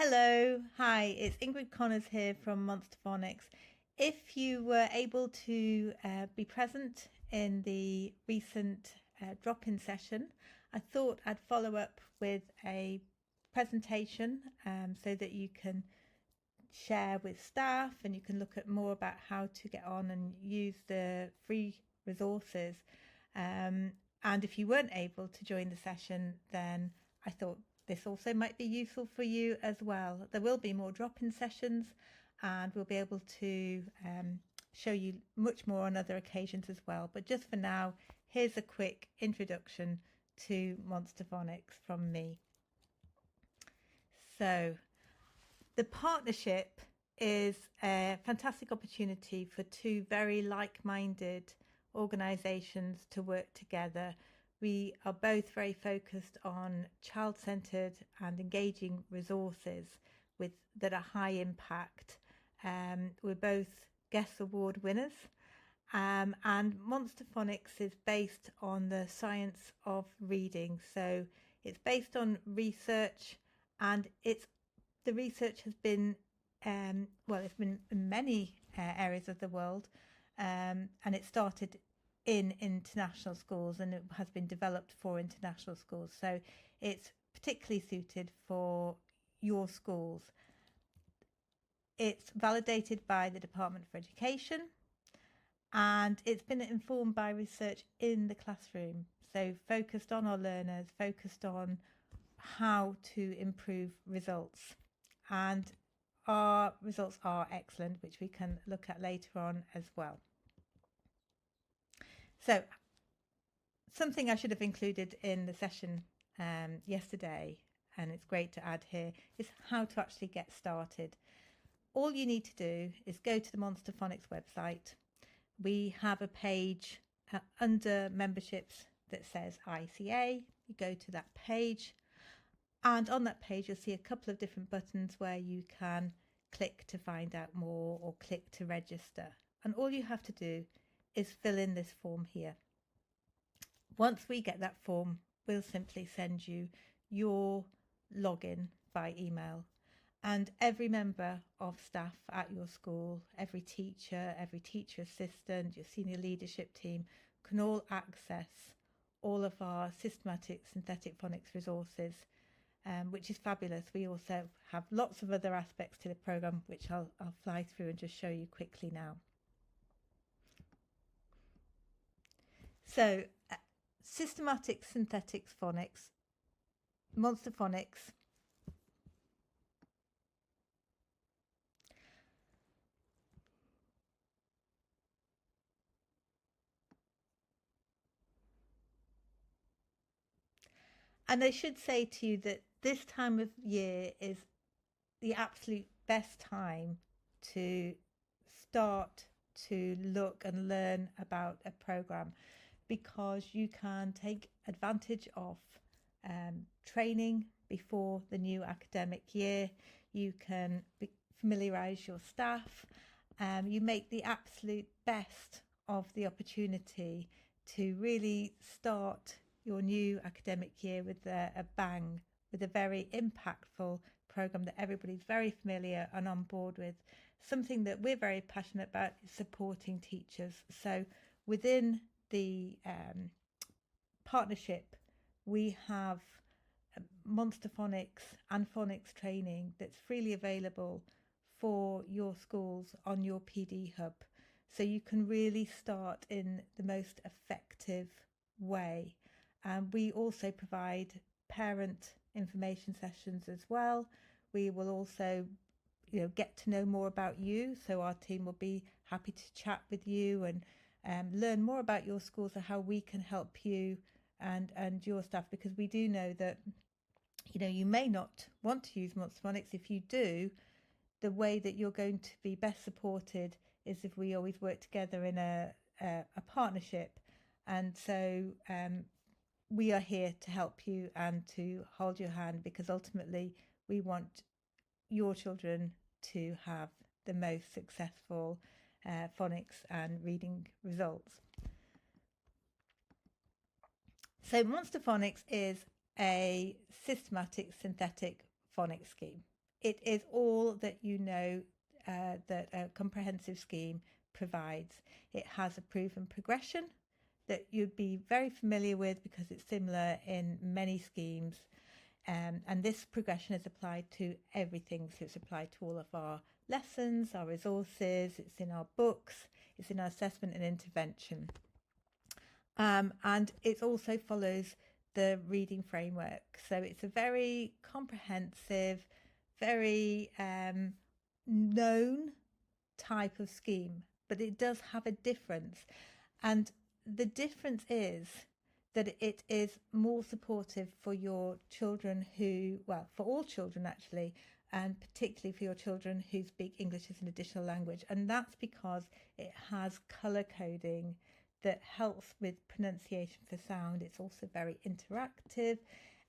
Hello, hi, it's Ingrid Connors here from Monster Phonics. If you were able to be present in the recent drop-in session, I thought I'd follow up with a presentation so that you can share with staff and you can look at more about how to get on and use the free resources. And if you weren't able to join the session, then I thought this also might be useful for you as well. There will be more drop-in sessions and we'll be able to show you much more on other occasions as well. But just for now, here's a quick introduction to Monster Phonics from me. So the partnership is a fantastic opportunity for two very like-minded organisations to work together. We are both very focused on child-centred and engaging resources that are high impact. We're both Guest Award winners, and Monster Phonics is based on the science of reading. So it's based on research, and the research has been it's been in many areas of the world, and it started in international schools and it has been developed for international schools. So it's particularly suited for your schools. It's validated by the Department for Education and it's been informed by research in the classroom. So focused on our learners, focused on how to improve results. And our results are excellent, which we can look at later on as well. So something I should have included in the session yesterday, and it's great to add here, is how to actually get started. All you need to do is go to the Monster Phonics website. We have a page under memberships that says ICA. You go to that page, and on that page you'll see a couple of different buttons where you can click to find out more or click to register. And all you have to do is fill in this form here. Once we get that form, we'll simply send you your login by email. And every member of staff at your school, every teacher assistant, your senior leadership team can all access all of our systematic synthetic phonics resources, which is fabulous. We also have lots of other aspects to the programme, which I'll fly through and just show you quickly now. So, systematic synthetic phonics, Monster Phonics, and I should say to you that this time of year is the absolute best time to start to look and learn about a programme, because you can take advantage of training before the new academic year. You can familiarise your staff. You make the absolute best of the opportunity to really start your new academic year with a bang, with a very impactful programme that everybody's very familiar and on board with. Something that we're very passionate about is supporting teachers. So within the partnership, we have Monster Phonics and Phonics training that's freely available for your schools on your PD hub. So you can really start in the most effective way. We also provide parent information sessions as well. We will also get to know more about you. So our team will be happy to chat with you and learn more about your schools and how we can help you and your staff, because we do know that you may not want to use Monster Phonics. If you do, the way that you're going to be best supported is if we always work together in a partnership. And so we are here to help you and to hold your hand, because ultimately we want your children to have the most successful phonics and reading results. So Monster Phonics is a systematic synthetic phonics scheme. it is all that you know that a comprehensive scheme provides. It has a proven progression that you'd be very familiar with because it's similar in many schemes. And this progression is applied to everything. So it's applied to all of our lessons, our resources, it's in our books, it's in our assessment and intervention. And it also follows the reading framework. So it's a very comprehensive, very known type of scheme, but it does have a difference. And the difference is that it is more supportive for your children who, well, for all children actually, and particularly for your children who speak English as an additional language. And that's because it has colour coding that helps with pronunciation for sound. It's also very interactive.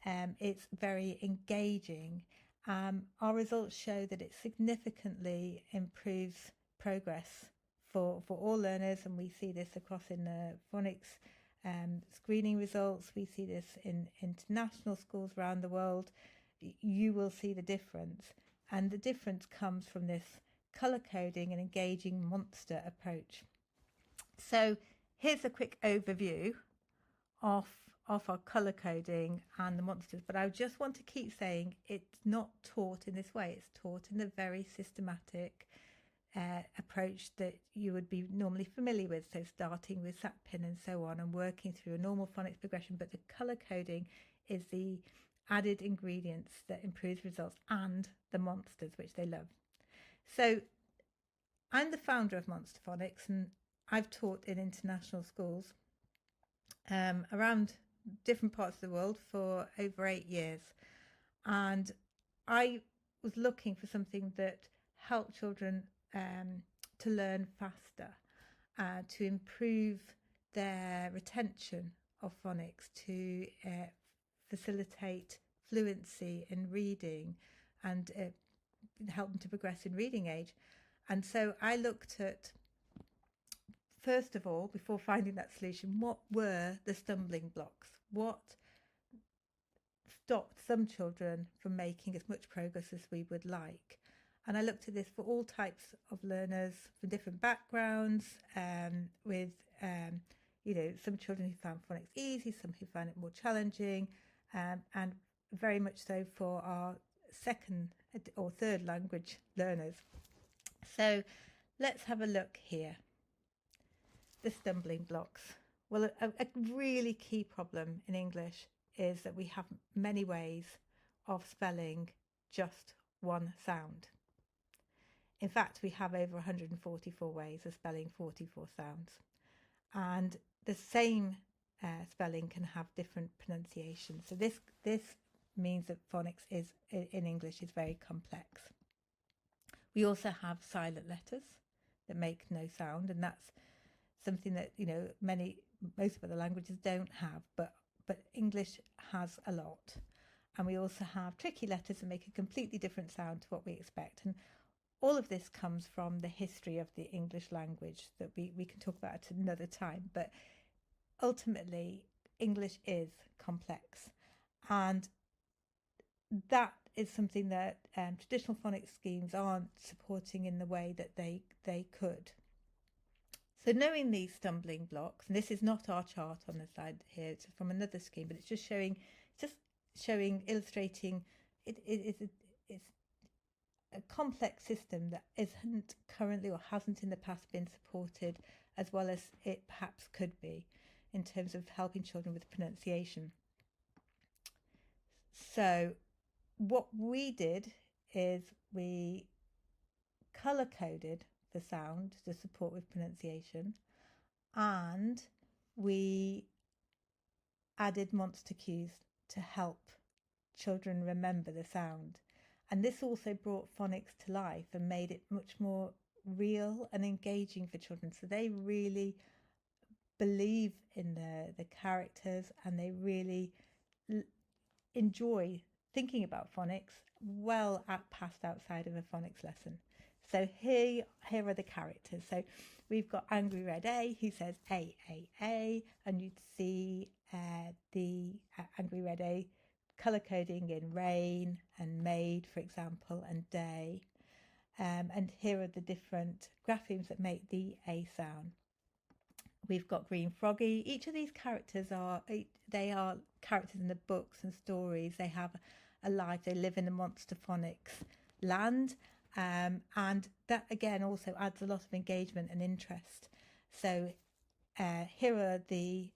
It's very engaging. Our results show that it significantly improves progress for all learners, and we see this across in the phonics screening results. We see this in international schools around the world. You will see the difference, and the difference comes from this colour coding and engaging monster approach. So here's a quick overview of our colour coding and the monsters, but I just want to keep saying it's not taught in this way. It's taught in the very systematic approach that you would be normally familiar with, so starting with SATPIN and so on and working through a normal phonics progression, but the colour coding is the added ingredients that improves results, and the monsters, which they love. So I'm the founder of Monster Phonics, and I've taught in international schools around different parts of the world for over 8 years, and I was looking for something that helped children to learn faster, to improve their retention of phonics, to facilitate fluency in reading, and help them to progress in reading age. And so I looked at, first of all, before finding that solution, what were the stumbling blocks? What stopped some children from making as much progress as we would like? And I looked at this for all types of learners from different backgrounds, with some children who found phonics easy, some who found it more challenging, and very much so for our second or third language learners. So let's have a look here. The stumbling blocks. Well, a really key problem in English is that we have many ways of spelling just one sound. In fact, we have over 144 ways of spelling 44 sounds. And the same spelling can have different pronunciations. So this means that phonics is in English is very complex. We also have silent letters that make no sound, and that's something that most of other languages don't have, but English has a lot. And we also have tricky letters that make a completely different sound to what we expect. And all of this comes from the history of the English language that we can talk about at another time. But ultimately, English is complex, and that is something that traditional phonics schemes aren't supporting in the way that they could. So knowing these stumbling blocks, and this is not our chart on the side here, it's from another scheme, but it's just illustrating it's a complex system that isn't currently or hasn't in the past been supported as well as it perhaps could be in terms of helping children with pronunciation. So what we did is we colour coded the sound to support with pronunciation, and we added monster cues to help children remember the sound. And this also brought phonics to life and made it much more real and engaging for children. So they really believe in the characters, and they really enjoy thinking about phonics well past outside of a phonics lesson. So here are the characters. So we've got Angry Red A, who says A, and you'd see the Angry Red A colour coding in rain and made, for example, and day. And here are the different graphemes that make the A sound. We've got Green Froggy. Each of these characters are characters in the books and stories. They have a life. They live in the monster Phonics land. And that again also adds a lot of engagement and interest. So here are the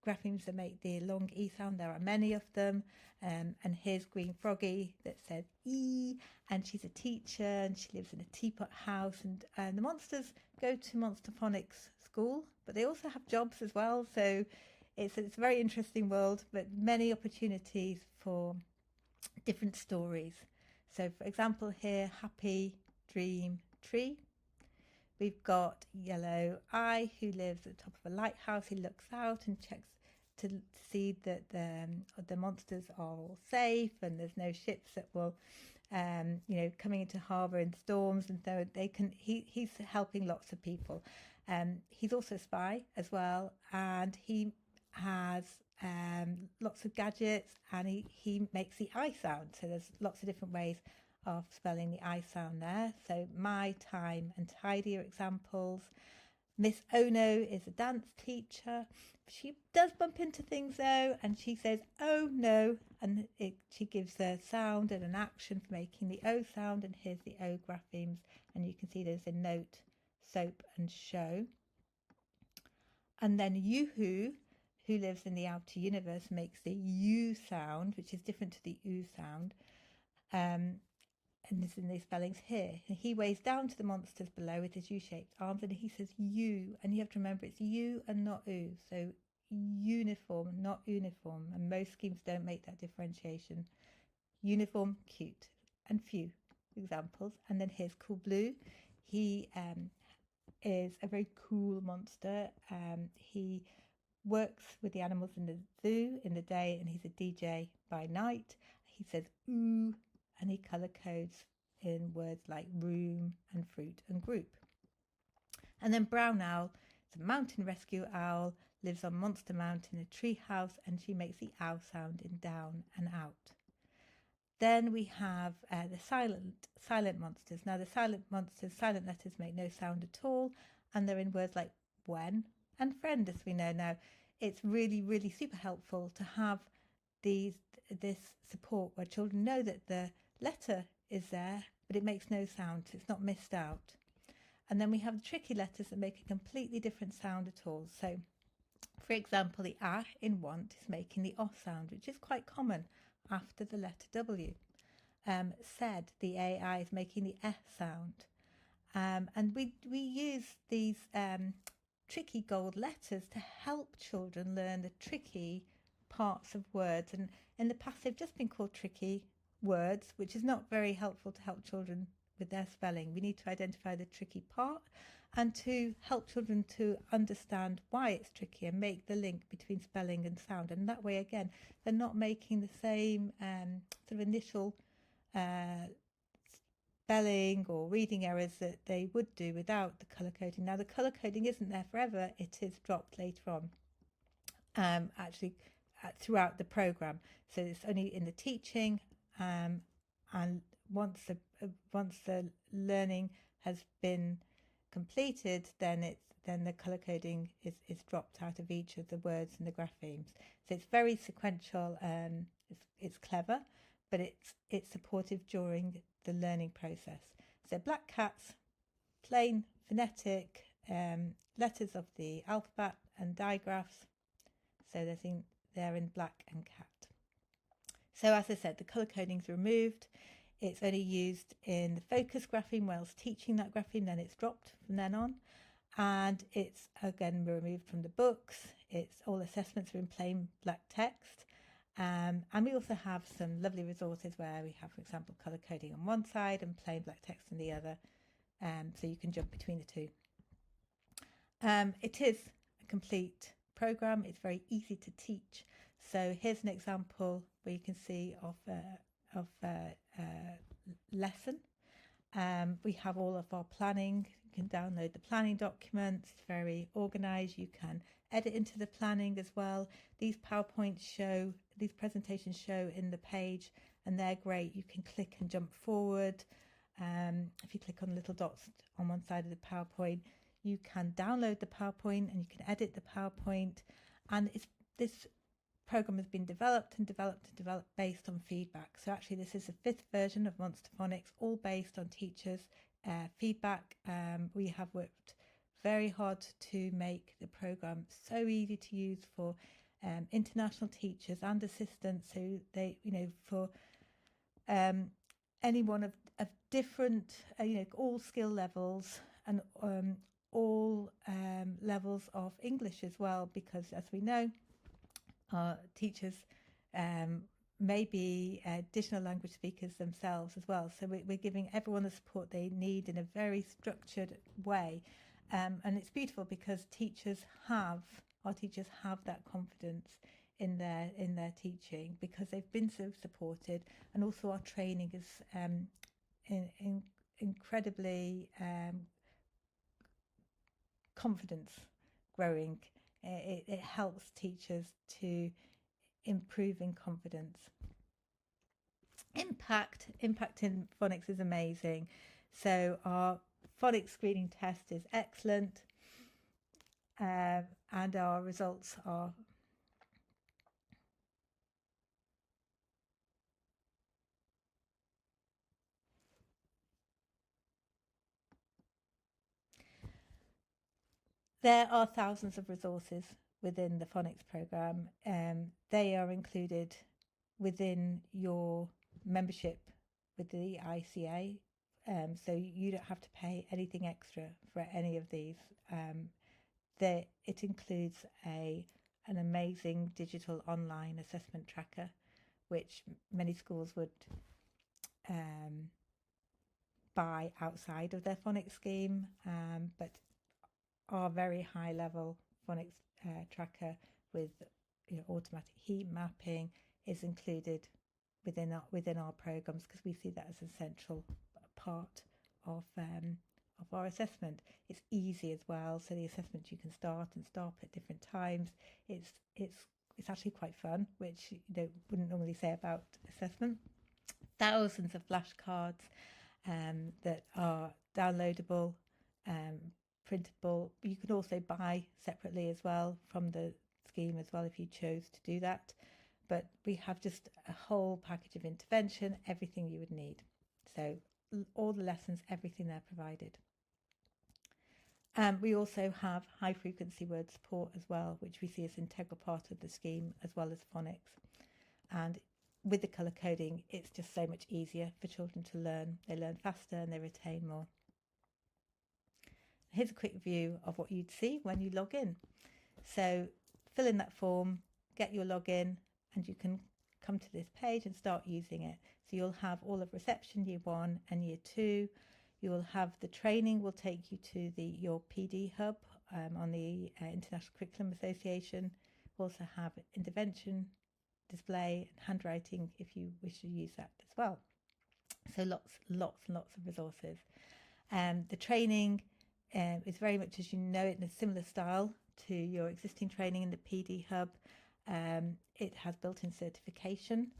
graphemes that make the long E sound. There are many of them. And here's Green Froggy that says E, and she's a teacher and she lives in a teapot house. And the monsters go to Monster Phonics school, but they also have jobs as well. So it's a very interesting world, but many opportunities for different stories. So for example, here, Happy Dream Tree. We've got Yellow Eye, who lives at the top of a lighthouse. He looks out and checks to see that the monsters are all safe and there's no ships that will, coming into harbour in storms, and so he's helping lots of people. He's also a spy as well, and he has lots of gadgets, and he makes the I sound. So there's lots of different ways of spelling the I sound there. So my, time and tidy are examples. Miss Ono is a dance teacher. She does bump into things though, and she says, oh no, and she gives a sound and an action for making the O sound, and here's the O graphemes, and you can see there's a note, soap and show. And then Yoo-hoo, who lives in the outer universe, makes the U sound, which is different to the U sound. And this in these spellings here. And he weighs down to the monsters below with his U-shaped arms, and he says U, and you have to remember it's U and not U. So uniform, not uniform, and most schemes don't make that differentiation. Uniform, cute, and few examples. And then here's Cool Blue. He is a very cool monster. He works with the animals in the zoo in the day, and he's a DJ by night. He says ooh, and he colour codes in words like room and fruit and group. And then Brown Owl is a mountain rescue owl, lives on Monster Mountain, a tree house, and she makes the ow sound in down and out. Then we have the silent monsters. Now the silent monsters, silent letters make no sound at all, and they're in words like when and friend, as we know now. It's really, really super helpful to have this support where children know that the letter is there, but it makes no sound, so it's not missed out. And then we have the tricky letters that make a completely different sound at all. So, for example, the A in want is making the O sound, which is quite common after the letter W. Said, the AI is making the S sound. And we use these tricky gold letters to help children learn the tricky parts of words. And in the past, they've just been called tricky words, which is not very helpful to help children with their spelling. We need to identify the tricky part and to help children to understand why it's tricky and make the link between spelling and sound. And that way, again, they're not making the same sort of initial spelling or reading errors that they would do without the colour coding. Now, the colour coding isn't there forever. It is dropped later on, throughout the programme. So it's only in the teaching, and once the learning has been completed, then the colour coding is dropped out of each of the words and the graphemes. So it's very sequential, it's clever, but it's supportive during the learning process. So black cats, plain phonetic letters of the alphabet and digraphs. So they're in black and cat. So as I said, the colour coding is removed. It's only used in the focus grapheme whilst teaching that grapheme, then it's dropped from then on. And it's again removed from the books. It's all assessments are in plain black text. And we also have some lovely resources where we have, for example, colour coding on one side and plain black text on the other. So you can jump between the two. It is a complete programme. It's very easy to teach. So here's an example where you can see of a lesson. We have all of our planning. You can download the planning documents. It's very organised. You can edit into the planning as well. These PowerPoints show these presentations show in the page, and they're great. You can click and jump forward. If you click on the little dots on one side of the PowerPoint, you can download the PowerPoint and you can edit the PowerPoint. And this program has been developed based on feedback. So actually this is the 5th version of Monster Phonics, all based on teachers' feedback. We have worked very hard to make the program so easy to use for international teachers and assistants, so they, for anyone of different, all skill levels, and all levels of English as well, because as we know, our teachers may be additional language speakers themselves as well. So we're giving everyone the support they need in a very structured way. And it's beautiful because our teachers have that confidence in their teaching because they've been so supported, and also our training is incredibly confidence growing. It helps teachers to improve in confidence. Impact in phonics is amazing. So our phonics screening test is excellent, and our results are there are thousands of resources within the phonics program. They are included within your membership with the ICA, so you don't have to pay anything extra for any of these. It includes an amazing digital online assessment tracker, which many schools would buy outside of their phonics scheme, but our very high level phonics tracker with automatic heat mapping is included within our programs, because we see that as an essential part of our assessment. It's easy as well, so the assessment you can start and stop at different times. It's actually quite fun, which you wouldn't normally say about assessment. Thousands of flashcards that are downloadable, printable. You can also buy separately as well from the scheme as well if you chose to do that. But we have just a whole package of intervention, everything you would need. So all the lessons, everything there provided. We also have high frequency word support as well, which we see as an integral part of the scheme, as well as phonics. And with the colour coding, it's just so much easier for children to learn. They learn faster and they retain more. Here's a quick view of what you'd see when you log in. So fill in that form, get your login, and you can come to this page and start using it. So you'll have all of reception year 1 and year 2. You will have the training will take you to your PD hub on the International Curriculum Association. We'll also have intervention, display, and handwriting if you wish to use that as well. So lots and lots of resources. The training is very much as you know it, in a similar style to your existing training in the PD hub. It has built-in certification.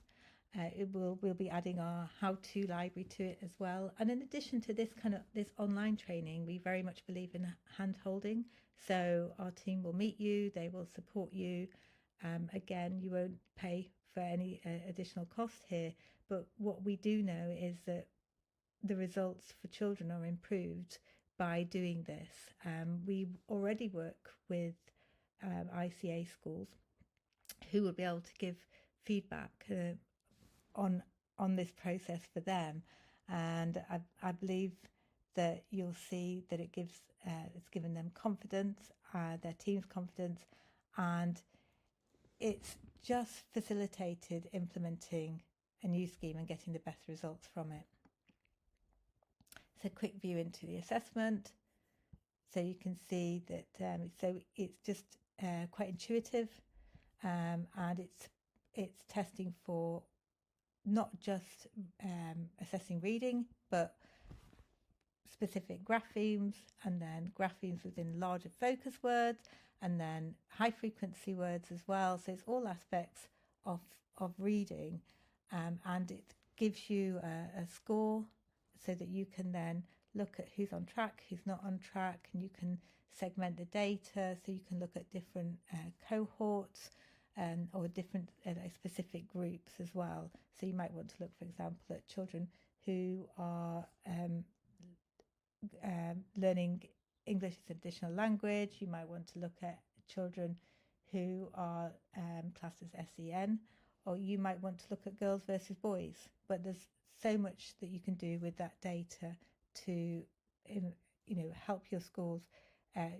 We'll be adding our how-to library to it as well. And in addition to this this online training, we very much believe in hand-holding. So our team will meet you, they will support you. Again, you won't pay for any additional cost here, but what we do know is that the results for children are improved by doing this. We already work with ICA schools who will be able to give feedback on this process for them, and I believe that you'll see that it's given them confidence, their team's confidence, and it's just facilitated implementing a new scheme and getting the best results from it. So quick view into the assessment. So you can see that so it's just quite intuitive, and it's testing for not just assessing reading, but specific graphemes, and then graphemes within larger focus words, and then high frequency words as well. So it's all aspects of reading, and it gives you a score so that you can then look at who's on track, who's not on track, and you can segment the data so you can look at different cohorts or different specific groups as well. So you might want to look, for example, at children who are learning English as an additional language. You might want to look at children who are classed as SEN, or you might want to look at girls versus boys. But there's so much that you can do with that data to help your schools,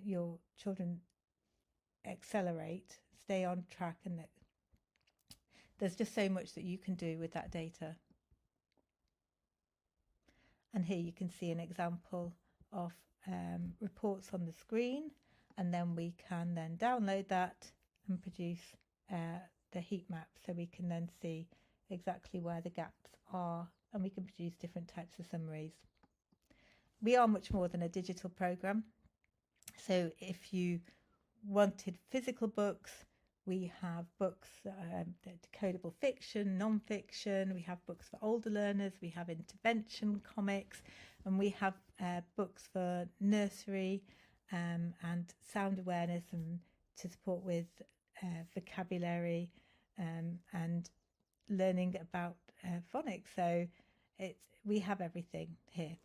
your children accelerate, stay on track, and there's just so much that you can do with that data. And here you can see an example of reports on the screen, and then we can then download that and produce the heat map, so we can then see exactly where the gaps are, and we can produce different types of summaries. We are much more than a digital program, so if you wanted physical books, we have books, decodable fiction, non-fiction, we have books for older learners, we have intervention comics, and we have books for nursery and sound awareness, and to support with vocabulary and learning about phonics. So we have everything here.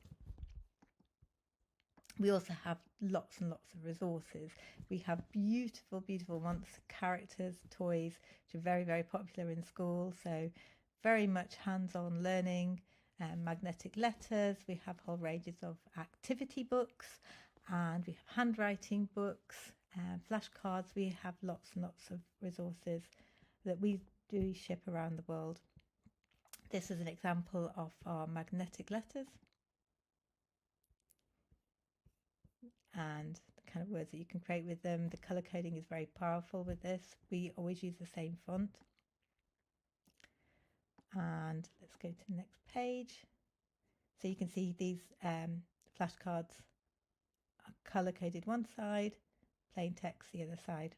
We also have lots and lots of resources. We have beautiful, beautiful monster characters, toys, which are very, very popular in school. So very much hands-on learning, magnetic letters. We have whole ranges of activity books, and we have handwriting books, flashcards. We have lots and lots of resources that we do ship around the world. This is an example of our magnetic letters, and the kind of words that you can create with them. The colour coding is very powerful with this. We always use the same font. And let's go to the next page. So you can see these flashcards are colour coded one side, plain text the other side.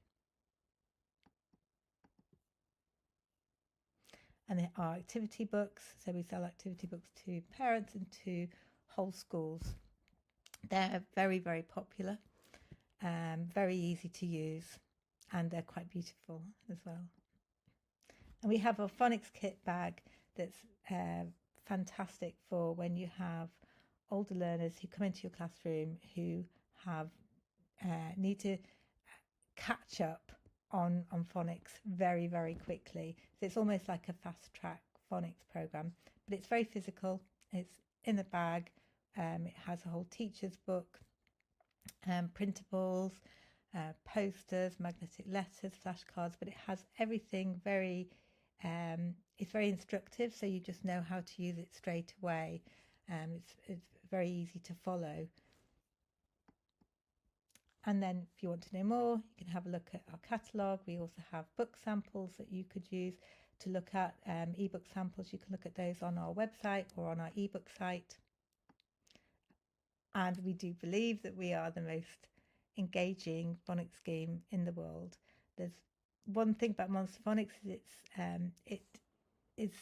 And there are activity books. So we sell activity books to parents and to whole schools. They're very, very popular, very easy to use, and they're quite beautiful as well. And we have a phonics kit bag that's fantastic for when you have older learners who come into your classroom who have need to catch up on phonics very, very quickly. So it's almost like a fast track phonics program, but it's very physical. It's in the bag. It has a whole teacher's book, printables, posters, magnetic letters, flashcards, but it has everything very, it's very instructive, so you just know how to use it straight away. It's very easy to follow. And then if you want to know more, you can have a look at our catalogue. We also have book samples that you could use to look at, ebook samples. You can look at those on our website or on our ebook site. And we do believe that we are the most engaging phonics game in the world. There's one thing about Monster Phonics is it is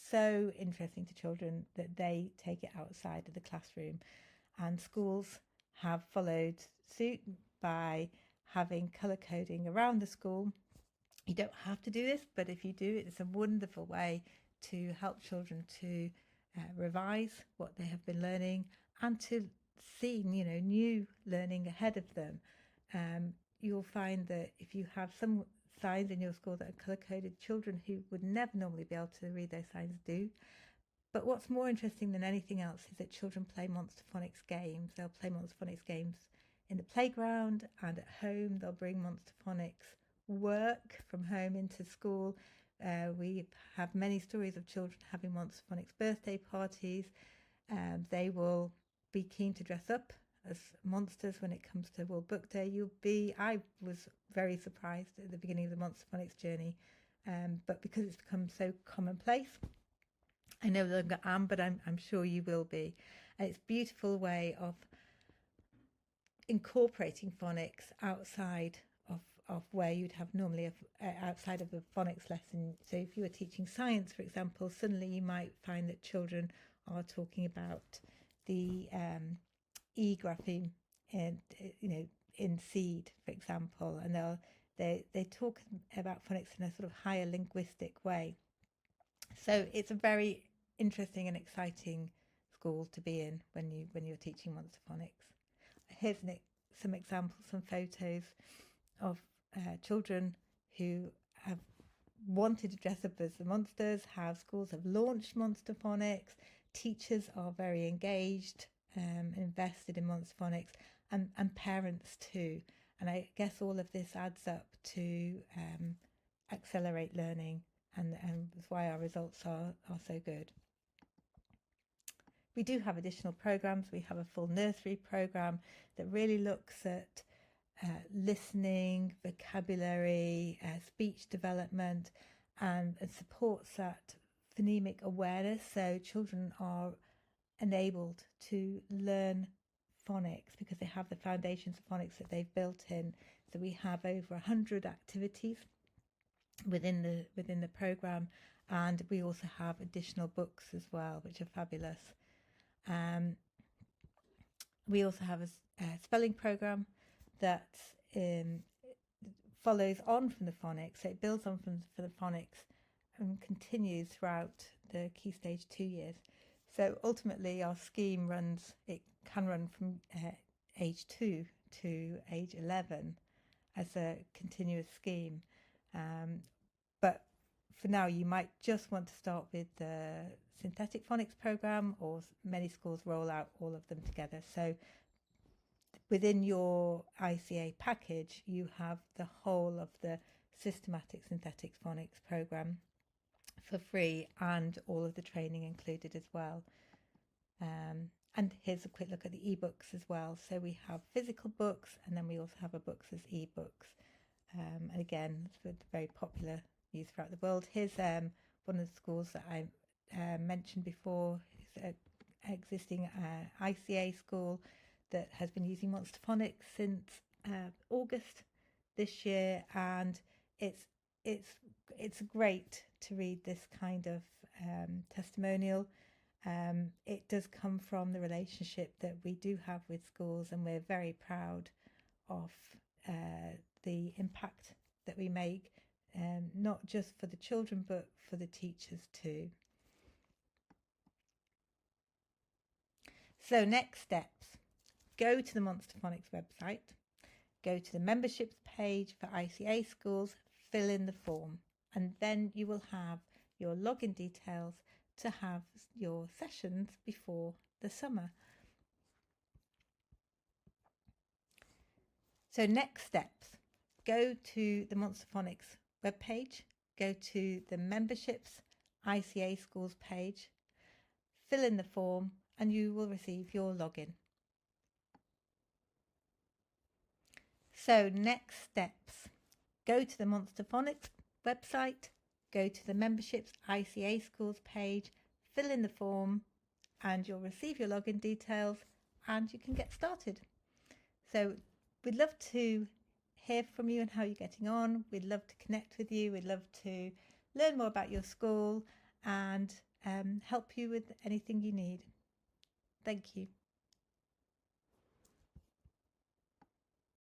so interesting to children that they take it outside of the classroom, and schools have followed suit by having colour coding around the school. You don't have to do this, but if you do, it's a wonderful way to help children to revise what they have been learning and to see, new learning ahead of them. You'll find that if you have some signs in your school that are colour-coded, children who would never normally be able to read those signs do. But what's more interesting than anything else is that children play Monster Phonics games. They'll play Monster Phonics games in the playground and at home. They'll bring Monster Phonics work from home into school. We have many stories of children having Monster Phonics birthday parties. They will be keen to dress up as monsters when it comes to World Book Day. I was very surprised at the beginning of the Monster Phonics journey, but because it's become so commonplace, I no longer am, but I'm sure you will be. And it's a beautiful way of incorporating phonics outside of where you'd have normally outside of a phonics lesson. So if you were teaching science, for example, suddenly you might find that children are talking about the E grapheme in seed, for example, and they talk about phonics in a sort of higher linguistic way. So it's a very interesting and exciting school to be in when you're teaching monster phonics. Here's some examples, some photos of children who have wanted to dress up as the monsters, how schools have launched monster phonics. Teachers are very engaged and invested in monster phonics, and parents too. And I guess all of this adds up to accelerate learning, and that's why our results are so good. We do have additional programs. We have a full nursery program that really looks at listening, vocabulary, speech development, and supports that phonemic awareness. So children are enabled to learn phonics because they have the foundations of phonics that they've built in. So we have over 100 activities within the program, and we also have additional books as well, which are fabulous. We also have a spelling program that follows on from the phonics. So it builds on from the phonics and continues throughout the Key Stage 2 years. So ultimately our scheme can run from age 2 to age 11 as a continuous scheme. But for now, you might just want to start with the synthetic phonics program, or many schools roll out all of them together. So within your ICA package, you have the whole of the systematic synthetic phonics program for free, and all of the training included as well. And here's a quick look at the ebooks as well. So we have physical books, and then we also have our books as ebooks. And again, it's very popular use throughout the world. Here's one of the schools that I mentioned before. It's an existing ICA school that has been using monster phonics since August this year, and it's great to read this kind of testimonial. It does come from the relationship that we do have with schools, and we're very proud of the impact that we make, not just for the children but for the teachers too. So next steps: go to the Monster Phonics website, go to the memberships page for ICA schools, fill in the form, and then you will have your login details to have your sessions before the summer. So next steps: go to the Monster Phonics webpage, go to the memberships ICA schools page, fill in the form, and you will receive your login. So next steps: go to the Monster Phonics website, go to the memberships ICA schools page, fill in the form, and you'll receive your login details, and you can get started. So we'd love to hear from you and how you're getting on. We'd love to connect with you. We'd love to learn more about your school and help you with anything you need. Thank you.